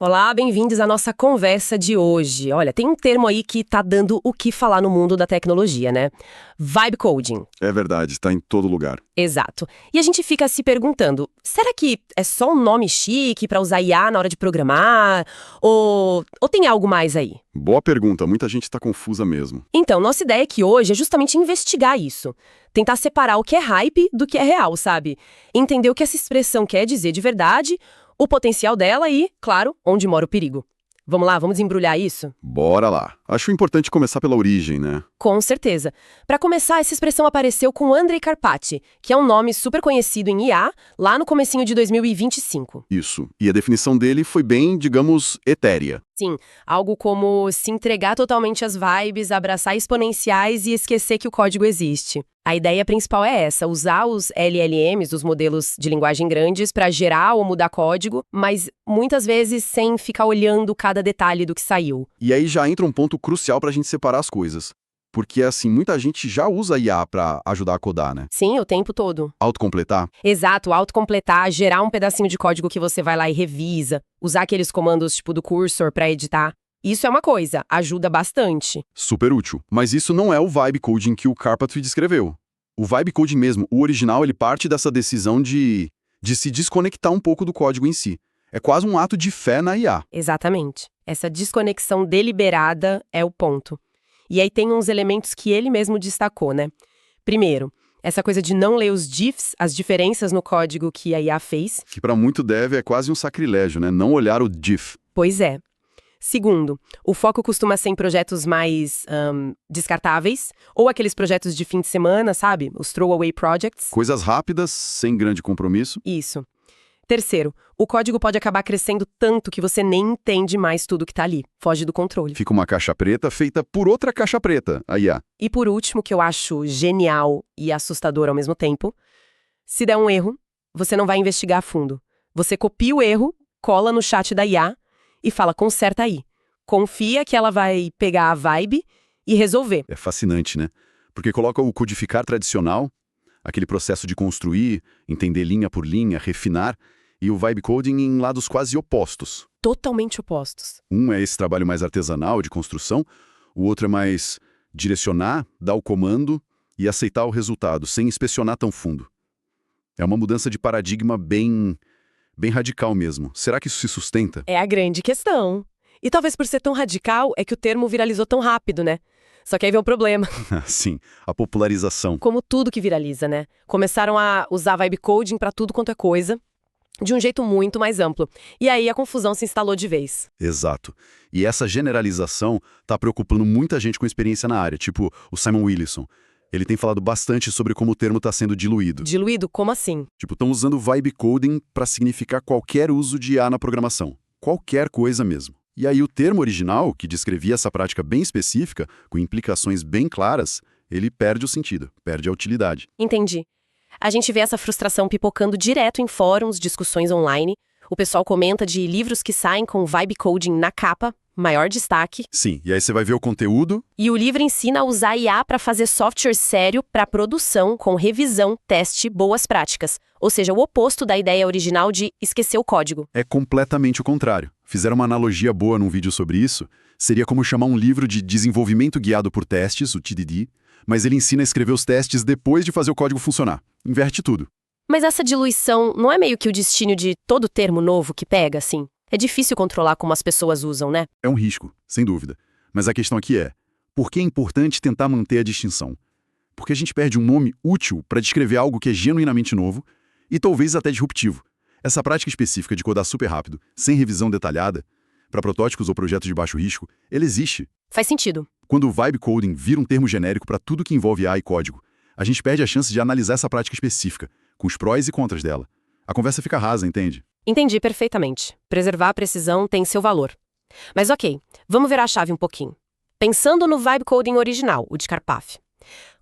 Olá, bem-vindos à nossa conversa de hoje. Olha, tem um termo aí que tá dando o que falar no mundo da tecnologia, né? Vibe coding. É verdade, está em todo lugar. Exato. E a gente fica se perguntando, será que é só um nome chique pra usar IA na hora de programar? Ou tem algo mais aí? Boa pergunta, muita gente está confusa mesmo. Então, nossa ideia aqui hoje é justamente investigar isso. Tentar separar o que é hype do que é real, sabe? Entender o que essa expressão quer dizer de verdade, o potencial dela e, claro, onde mora o perigo. Vamos lá, vamos embrulhar isso? Bora lá. Acho importante começar pela origem, né? Com certeza. Para começar, essa expressão apareceu com Andrej Karpathy, que é um nome super conhecido em IA, lá no comecinho de 2025. Isso. E a definição dele foi bem, digamos, etérea. Sim, algo como se entregar totalmente às vibes, abraçar exponenciais e esquecer que o código existe. A ideia principal é essa, usar os LLMs, os modelos de linguagem grandes, para gerar ou mudar código, mas muitas vezes sem ficar olhando cada detalhe do que saiu. E aí já entra um ponto crucial para a gente separar as coisas. Porque, assim, muita gente já usa IA para ajudar a codar, né? Sim, o tempo todo. Autocompletar? Exato, autocompletar, gerar um pedacinho de código que você vai lá e revisa, usar aqueles comandos tipo do cursor para editar. Isso é uma coisa, ajuda bastante. Super útil. Mas isso não é o vibe coding que o Karpathy descreveu. O vibe coding mesmo, o original, ele parte dessa decisão de se desconectar um pouco do código em si. É quase um ato de fé na IA. Exatamente. Essa desconexão deliberada é o ponto. E aí tem uns elementos que ele mesmo destacou, né? Primeiro, essa coisa de não ler os diffs, as diferenças no código que a IA fez. Que para muito dev é quase um sacrilégio, né? Não olhar o diff. Pois é. Segundo, o foco costuma ser em projetos mais descartáveis, ou aqueles projetos de fim de semana, sabe? Os throwaway projects. Coisas rápidas, sem grande compromisso. Isso. Terceiro, o código pode acabar crescendo tanto que você nem entende mais tudo que tá ali. Foge do controle. Fica uma caixa preta feita por outra caixa preta, a IA. E por último, que eu acho genial e assustador ao mesmo tempo, se der um erro, você não vai investigar a fundo. Você copia o erro, cola no chat da IA e fala, conserta aí. Confia que ela vai pegar a vibe e resolver. É fascinante, né? Porque coloca o codificar tradicional, aquele processo de construir, entender linha por linha, refinar, e o vibe coding em lados quase opostos. Totalmente opostos. Um é esse trabalho mais artesanal de construção, o outro é mais direcionar, dar o comando e aceitar o resultado, sem inspecionar tão fundo. É uma mudança de paradigma bem radical mesmo. Será que isso se sustenta? É a grande questão. E talvez por ser tão radical é que o termo viralizou tão rápido, né? Só que aí vem o problema. Sim, a popularização. Como tudo que viraliza, né? Começaram a usar vibe coding pra tudo quanto é coisa, de um jeito muito mais amplo. E aí a confusão se instalou de vez. Exato. E essa generalização está preocupando muita gente com experiência na área, tipo o Simon Willison. Ele tem falado bastante sobre como o termo está sendo diluído. Diluído? Como assim? Tipo, estão usando vibe coding para significar qualquer uso de IA na programação. Qualquer coisa mesmo. E aí o termo original, que descrevia essa prática bem específica, com implicações bem claras, ele perde o sentido, perde a utilidade. Entendi. A gente vê essa frustração pipocando direto em fóruns, discussões online. O pessoal comenta de livros que saem com vibe coding na capa, maior destaque. Sim, e aí você vai ver o conteúdo. E o livro ensina a usar IA para fazer software sério para produção, com revisão, teste, boas práticas. Ou seja, o oposto da ideia original de esquecer o código. É completamente o contrário. Fizeram uma analogia boa num vídeo sobre isso. Seria como chamar um livro de desenvolvimento guiado por testes, o TDD, mas ele ensina a escrever os testes depois de fazer o código funcionar. Inverte tudo. Mas essa diluição não é meio que o destino de todo termo novo que pega, assim? É difícil controlar como as pessoas usam, né? É um risco, sem dúvida. Mas a questão aqui é, por que é importante tentar manter a distinção? Porque a gente perde um nome útil para descrever algo que é genuinamente novo e talvez até disruptivo. Essa prática específica de codar super rápido, sem revisão detalhada, para protótipos ou projetos de baixo risco, ele existe. Faz sentido. Quando o vibe coding vira um termo genérico para tudo que envolve AI e código, a gente perde a chance de analisar essa prática específica, com os prós e contras dela. A conversa fica rasa, entende? Entendi perfeitamente. Preservar a precisão tem seu valor. Mas ok, vamos virar a chave um pouquinho. Pensando no vibe coding original, o de Karpathy,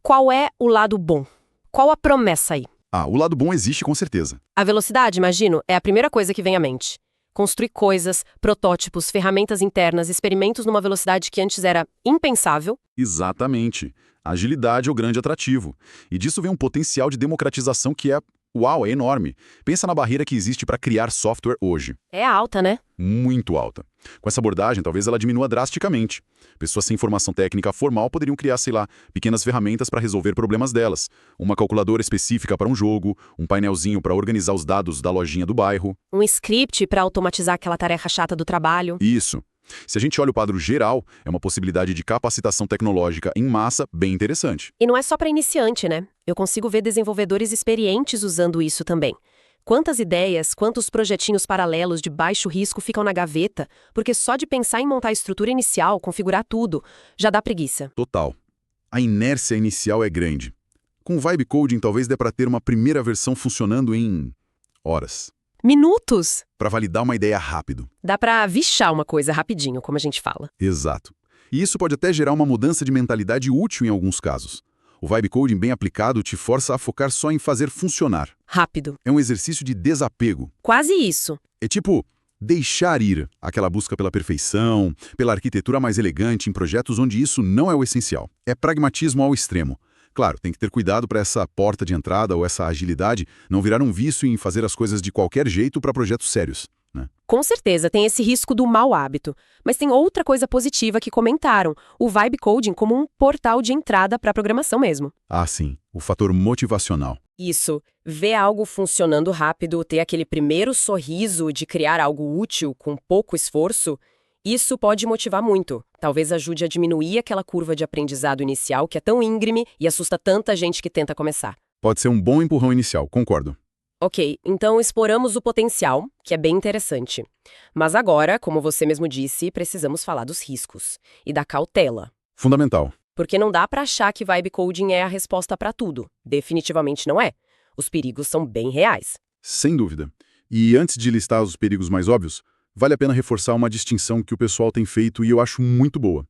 qual é o lado bom? Qual a promessa aí? O lado bom existe com certeza. A velocidade, imagino, é a primeira coisa que vem à mente. Construir coisas, protótipos, ferramentas internas, experimentos numa velocidade que antes era impensável. Exatamente. A agilidade é o grande atrativo. E disso vem um potencial de democratização que é Uau, é enorme. Pensa na barreira que existe para criar software hoje. É alta, né? Muito alta. Com essa abordagem, talvez ela diminua drasticamente. Pessoas sem formação técnica formal poderiam criar, sei lá, pequenas ferramentas para resolver problemas delas. Uma calculadora específica para um jogo, um painelzinho para organizar os dados da lojinha do bairro. Um script para automatizar aquela tarefa chata do trabalho. Isso. Se a gente olha o quadro geral, é uma possibilidade de capacitação tecnológica em massa bem interessante. E não é só para iniciante, né? Eu consigo ver desenvolvedores experientes usando isso também. Quantas ideias, quantos projetinhos paralelos de baixo risco ficam na gaveta, porque só de pensar em montar a estrutura inicial, configurar tudo, já dá preguiça. Total. A inércia inicial é grande. Com o Vibe Coding, talvez dê para ter uma primeira versão funcionando em horas. Minutos! Para validar uma ideia rápido. Dá pra vichar uma coisa rapidinho, como a gente fala. Exato. E isso pode até gerar uma mudança de mentalidade útil em alguns casos. O Vibe Coding bem aplicado te força a focar só em fazer funcionar. Rápido. É um exercício de desapego. Quase isso. É tipo deixar ir aquela busca pela perfeição, pela arquitetura mais elegante em projetos onde isso não é o essencial. É pragmatismo ao extremo. Claro, tem que ter cuidado para essa porta de entrada ou essa agilidade não virar um vício em fazer as coisas de qualquer jeito para projetos sérios, né? Com certeza, tem esse risco do mau hábito. Mas tem outra coisa positiva que comentaram, o Vibe Coding como um portal de entrada para a programação mesmo. Ah, sim, o fator motivacional. Isso, ver algo funcionando rápido, ter aquele primeiro sorriso de criar algo útil com pouco esforço, isso pode motivar muito. Talvez ajude a diminuir aquela curva de aprendizado inicial que é tão íngreme e assusta tanta gente que tenta começar. Pode ser um bom empurrão inicial, concordo. Ok, então exploramos o potencial, que é bem interessante. Mas agora, como você mesmo disse, precisamos falar dos riscos e da cautela. Fundamental. Porque não dá para achar que Vibe Coding é a resposta para tudo. Definitivamente não é. Os perigos são bem reais. Sem dúvida. E antes de listar os perigos mais óbvios, vale a pena reforçar uma distinção que o pessoal tem feito e eu acho muito boa.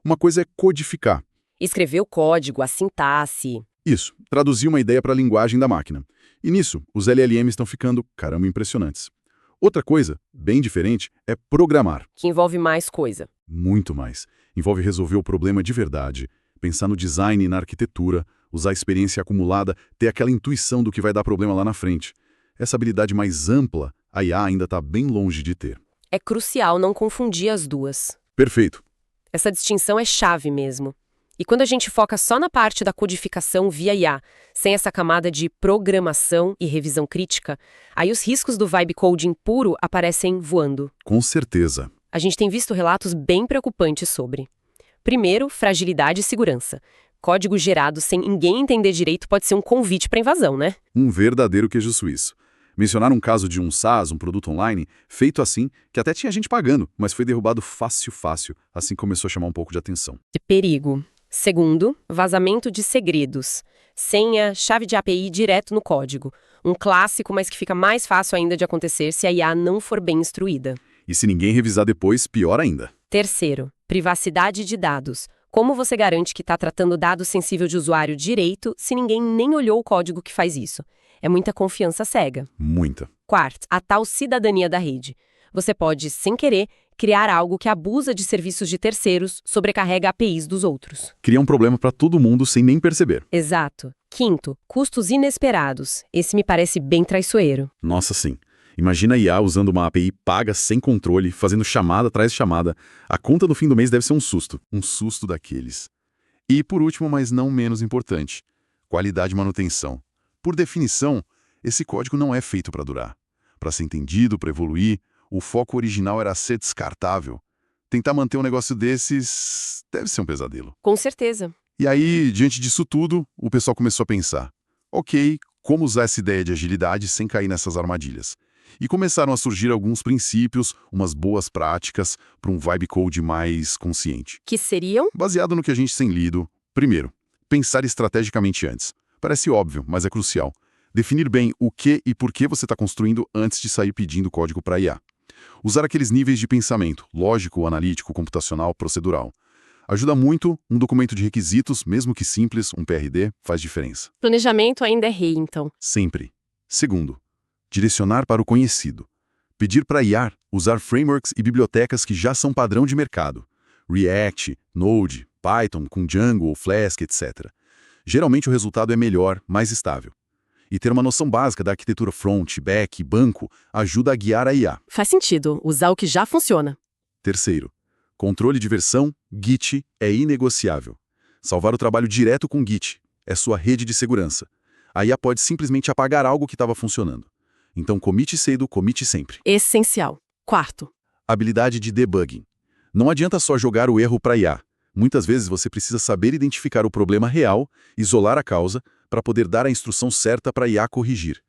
Uma coisa é codificar. Escrever o código, a sintaxe. Isso, traduzir uma ideia para a linguagem da máquina. E nisso, os LLMs estão ficando, caramba, impressionantes. Outra coisa, bem diferente, é programar. Que envolve mais coisa. Muito mais. Envolve resolver o problema de verdade, pensar no design e na arquitetura, usar a experiência acumulada, ter aquela intuição do que vai dar problema lá na frente. Essa habilidade mais ampla, a IA ainda está bem longe de ter. É crucial não confundir as duas. Perfeito. Essa distinção é chave mesmo. E quando a gente foca só na parte da codificação via IA, sem essa camada de programação e revisão crítica, aí os riscos do Vibe Coding puro aparecem voando. Com certeza. A gente tem visto relatos bem preocupantes sobre. Primeiro, fragilidade e segurança. Código gerado sem ninguém entender direito pode ser um convite para invasão, né? Um verdadeiro queijo suíço. Mencionar um caso de um SaaS, um produto online, feito assim, que até tinha gente pagando, mas foi derrubado fácil, assim começou a chamar um pouco de atenção. De perigo. Segundo, vazamento de segredos. Senha, chave de API direto no código. Um clássico, mas que fica mais fácil ainda de acontecer se a IA não for bem instruída. E se ninguém revisar depois, pior ainda. Terceiro, privacidade de dados. Como você garante que está tratando dado sensível de usuário direito se ninguém nem olhou o código que faz isso? É muita confiança cega. Muita. Quarto, a tal cidadania da rede. Você pode, sem querer, criar algo que abusa de serviços de terceiros, sobrecarrega APIs dos outros. Cria um problema para todo mundo sem nem perceber. Exato. Quinto, custos inesperados. Esse me parece bem traiçoeiro. Nossa, sim. Imagina a IA usando uma API paga sem controle, fazendo chamada atrás de chamada. A conta no fim do mês deve ser um susto daqueles. E por último, mas não menos importante, qualidade e manutenção. Por definição, esse código não é feito para durar. Para ser entendido, para evoluir, o foco original era ser descartável. Tentar manter um negócio desses deve ser um pesadelo. Com certeza. E aí, diante disso tudo, o pessoal começou a pensar, ok, como usar essa ideia de agilidade sem cair nessas armadilhas? E começaram a surgir alguns princípios, umas boas práticas para um vibe code mais consciente. Que seriam? Baseado no que a gente tem lido, primeiro, pensar estrategicamente antes. Parece óbvio, mas é crucial. Definir bem o que e por que você está construindo antes de sair pedindo código para IA. Usar aqueles níveis de pensamento, lógico, analítico, computacional, procedural. Ajuda muito um documento de requisitos, mesmo que simples, um PRD, faz diferença. Planejamento ainda é rei, então. Sempre. Segundo, direcionar para o conhecido. Pedir para IA usar frameworks e bibliotecas que já são padrão de mercado. React, Node, Python, com Django ou Flask, etc. Geralmente o resultado é melhor, mais estável. E ter uma noção básica da arquitetura front, back, banco ajuda a guiar a IA. Faz sentido, usar o que já funciona. Terceiro, controle de versão, Git, é inegociável. Salvar o trabalho direto com Git é sua rede de segurança. A IA pode simplesmente apagar algo que estava funcionando. Então, commit cedo, commit sempre. Essencial. Quarto, Habilidade de debugging. Não adianta só jogar o erro para IA. Muitas vezes você precisa saber identificar o problema real, isolar a causa, para poder dar a instrução certa para a IA corrigir.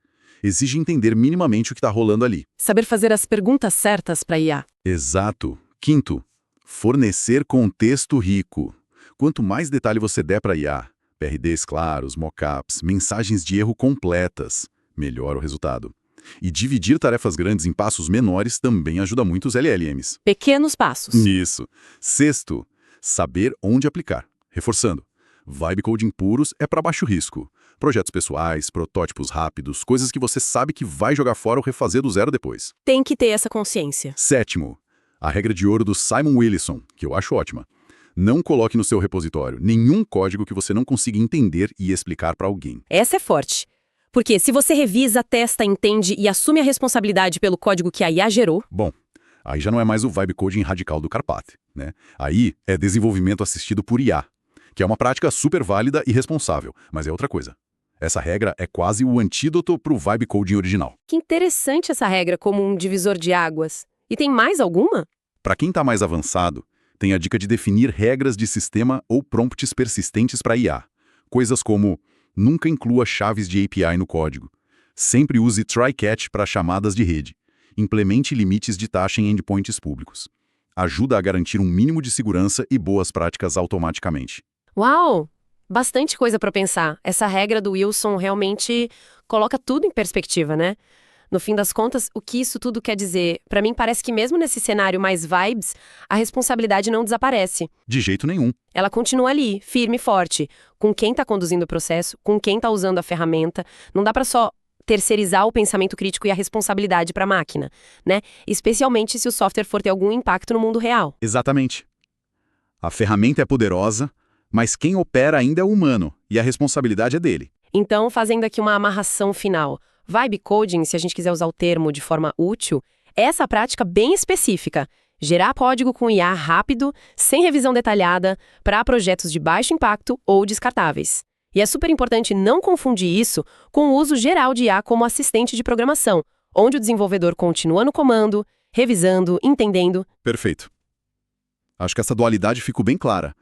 Exige entender minimamente o que está rolando ali. saber fazer as perguntas certas para IA. Exato. Quinto, fornecer contexto rico. Quanto mais detalhe você der para a IA, PRDs claros, mockups, mensagens de erro completas, melhor o resultado. E dividir tarefas grandes em passos menores também ajuda muito os LLMs. Pequenos passos. Isso. Sexto, saber onde aplicar. Reforçando, vibe coding puros é para baixo risco. Projetos pessoais, protótipos rápidos, coisas que você sabe que vai jogar fora ou refazer do zero depois. Tem que ter essa consciência. Sétimo, a regra de ouro do Simon Willison, que eu acho ótima. Não coloque no seu repositório nenhum código que você não consiga entender e explicar para alguém. Essa é forte. Porque se você revisa, testa, entende e assume a responsabilidade pelo código que a IA gerou, Bom, aí já não é mais o vibe coding radical do Karpathy, né? Aí é desenvolvimento assistido por IA, que é uma prática super válida e responsável, mas é outra coisa. Essa regra é quase o antídoto para o vibe coding original. que interessante essa regra como um divisor de águas. E tem mais alguma? Para quem está mais avançado, tem a dica de definir regras de sistema ou prompts persistentes para IA. Coisas como nunca inclua chaves de API no código. Sempre use try-catch para chamadas de rede. Implemente limites de taxa em endpoints públicos. Ajuda a garantir um mínimo de segurança e boas práticas automaticamente. Uau! Bastante coisa para pensar. Essa regra do Wilson realmente coloca tudo em perspectiva, né? No fim das contas, o que isso tudo quer dizer? Para mim, parece que mesmo nesse cenário mais vibes, a responsabilidade não desaparece. De jeito nenhum. Ela continua ali, firme e forte, com quem está conduzindo o processo, com quem está usando a ferramenta. Não dá para só terceirizar o pensamento crítico e a responsabilidade para a máquina, né? Especialmente se o software for ter algum impacto no mundo real. Exatamente. A ferramenta é poderosa, mas quem opera ainda é o humano, e a responsabilidade é dele. Então, fazendo aqui uma amarração final, vibe coding, se a gente quiser usar o termo de forma útil, é essa prática bem específica. Gerar código com IA rápido, sem revisão detalhada, para projetos de baixo impacto ou descartáveis. E é super importante não confundir isso com o uso geral de IA como assistente de programação, onde o desenvolvedor continua no comando, revisando, entendendo. Perfeito. Acho que essa dualidade ficou bem clara.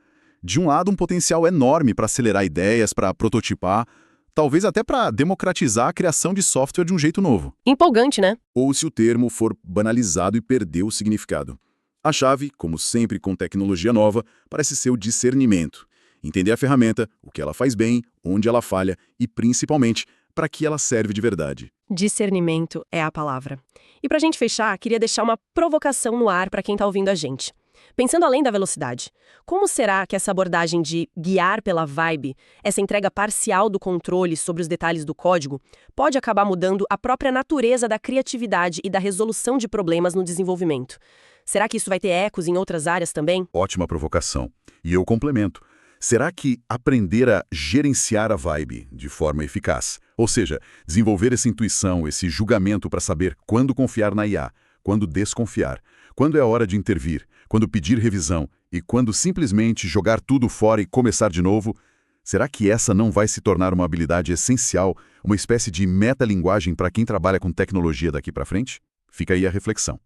De um lado, um potencial enorme para acelerar ideias, para prototipar, talvez até para democratizar a criação de software de um jeito novo. Empolgante, né? Ou se o termo for banalizado e perder o significado. A chave, como sempre com tecnologia nova, parece ser o discernimento. Entender a ferramenta, o que ela faz bem, onde ela falha e, principalmente, para que ela serve de verdade. Discernimento é a palavra. E pra gente fechar, queria deixar uma provocação no ar para quem tá ouvindo a gente. Pensando além da velocidade, como será que essa abordagem de guiar pela vibe, essa entrega parcial do controle sobre os detalhes do código, pode acabar mudando a própria natureza da criatividade e da resolução de problemas no desenvolvimento? Será que isso vai ter ecos em outras áreas também? Ótima provocação. E eu complemento. Será que aprender a gerenciar a vibe de forma eficaz, ou seja, desenvolver essa intuição, esse julgamento para saber quando confiar na IA, quando desconfiar, quando é hora de intervir, quando pedir revisão e quando simplesmente jogar tudo fora e começar de novo, será que essa não vai se tornar uma habilidade essencial, uma espécie de metalinguagem para quem trabalha com tecnologia daqui para frente? Fica aí a reflexão.